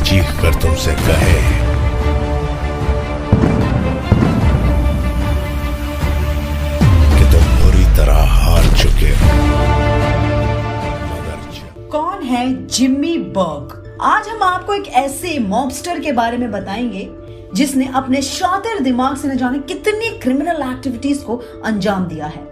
चीख कर तुमसे कहे कि तुम बुरी तरह हार चुके हो। कौन है जिम्मी बर्ग? आज हम आपको एक ऐसे मॉबस्टर के बारे में बताएंगे जिसने अपने शातिर दिमाग से न जाने कितनी क्रिमिनल एक्टिविटीज को अंजाम दिया है,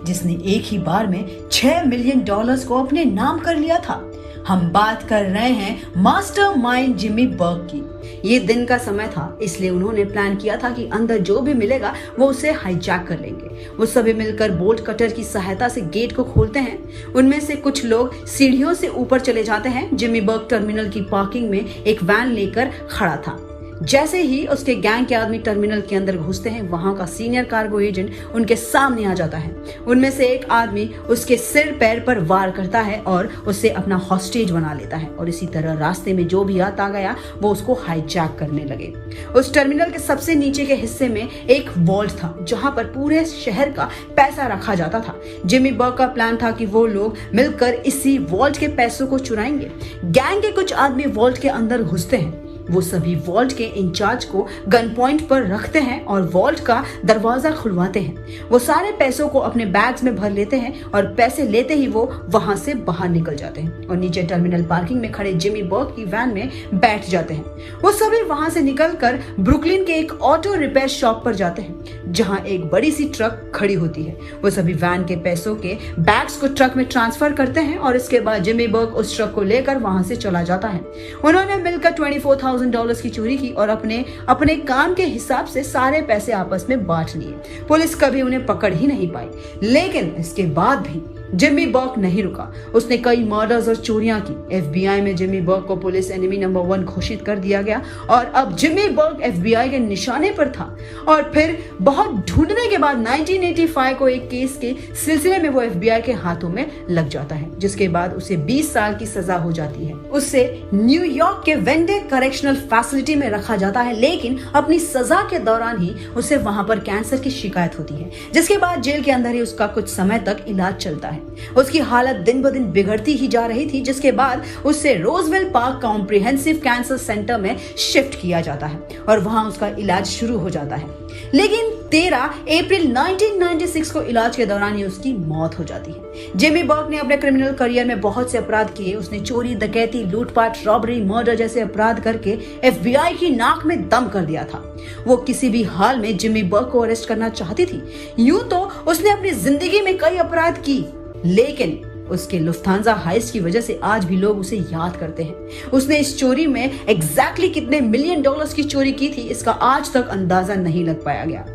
जिसने एक ही बार में $6 मिलियन को अपने नाम कर लिया था। हम बात कर रहे हैं मास्टरमाइंड जिम्मी बर्ग की। ये दिन का समय था, इसलिए उन्होंने प्लान किया था कि अंदर जो भी मिलेगा वो उसे हाईजैक कर लेंगे। वो सभी मिलकर बोल्ट कटर की सहायता से गेट को खोलते हैं। उनमें से कुछ लोग सीढ़ियों से ऊपर चले जाते हैं। जिम्मी बर्ग टर्मिनल की पार्किंग में एक वैन लेकर खड़ा था। जैसे ही उसके गैंग के आदमी टर्मिनल के अंदर घुसते हैं, वहां का सीनियर कार्गो एजेंट उनके सामने आ जाता है। उनमें से एक आदमी उसके सिर पैर पर वार करता है और उसे अपना हॉस्टेज बना लेता है। और इसी तरह रास्ते में जो भी आता गया वो उसको हाईजैक करने लगे। उस टर्मिनल के सबसे नीचे के हिस्से में एक वॉल्ट था जहां पर पूरे शहर का पैसा रखा जाता था। जिम्मी बर्ग का प्लान था कि वो लोग मिलकर इसी वॉल्ट के पैसों को चुराएंगे। गैंग के कुछ आदमी वॉल्ट के अंदर घुसते हैं। वो सभी वॉल्ट के इंचार्ज को गन पॉइंट पर रखते हैं और वॉल्ट का दरवाजा खुलवाते हैं। वो सारे पैसों को अपने बैग्स में भर लेते हैं और पैसे लेते ही वो वहां से बाहर निकल जाते हैं और नीचे टर्मिनल पार्किंग में खड़े जिम्मी बर्ग की वैन में बैठ जाते हैं। वो सभी वहां से निकलकर ब्रुकलिन के एक ऑटो रिपेयर शॉप पर जाते हैं जहां एक बड़ी सी ट्रक खड़ी होती है। वो सभी वैन के पैसों के बैग्स को ट्रक में ट्रांसफर करते हैं और इसके बाद जिम्मी बर्ग उस ट्रक को लेकर वहां से चला जाता है। उन्होंने मिलकर $24,000 की चोरी की और अपने काम के हिसाब से सारे पैसे आपस में बांट लिए। पुलिस कभी उन्हें पकड़ ही नहीं पाई, लेकिन इसके बाद भी जिम्मी बर्ग नहीं रुका। उसने कई मर्डर्स और चोरियां की। एफबीआई में जिम्मी बर्ग को पुलिस एनिमी नंबर 1 घोषित कर दिया गया और अब जिम्मी बर्ग एफबीआई के निशाने पर था। और फिर बहुत ढूंढने के बाद 1985 को एक केस के सिलसिले में वो एफबीआई के हाथों में लग जाता है, जिसके बाद उसे 20 साल की सजा हो जाती है। उसे न्यूयॉर्क के वेंडे करेक्शनल फैसिलिटी में रखा जाता है, लेकिन अपनी सजा के दौरान ही उसे वहां पर कैंसर की शिकायत होती है, जिसके बाद जेल के अंदर ही उसका कुछ समय तक इलाज चलता है। उसकी हालत दिन ब दिन बिगड़ती ही जा रही थी, जिसके बाद उसे Roswell Park Comprehensive Cancer Centre में शिफ्ट किया जाता है और वहां उसका इलाज शुरू हो जाता है। लेकिन 13 अप्रैल 1996 को इलाज के दौरान ही उसकी मौत हो जाती है। जिम्मी बर्ग ने अपने क्रिमिनल करियर में बहुत से अपराध किए। उसने चोरी, डकैती, लूटपाट, रॉबरी, मर्डर जैसे अपराध करके एफबीआई की नाक में दम कर दिया था। वो किसी भी हाल में जिम्मी बर्ग को अरेस्ट करना चाहती थी। यूं तो उसने अपनी जिंदगी में कई अपराध की, लेकिन उसके लुफ्थांजा हाइस्ट की वजह से आज भी लोग उसे याद करते हैं। उसने इस चोरी में एग्जैक्टली कितने $1 मिलियन की चोरी की थी, इसका आज तक अंदाजा नहीं लग पाया गया।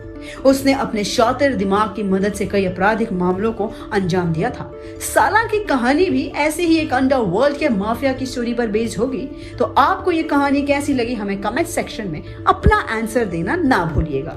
उसने अपने शातिर दिमाग की मदद से कई आपराधिक मामलों को अंजाम दिया था। साला की कहानी भी ऐसे ही एक अंडरवर्ल्ड के माफिया की स्टोरी पर बेस्ड होगी। तो आपको ये कहानी कैसी लगी, हमें कमेंट सेक्शन में अपना आंसर देना ना भूलिएगा।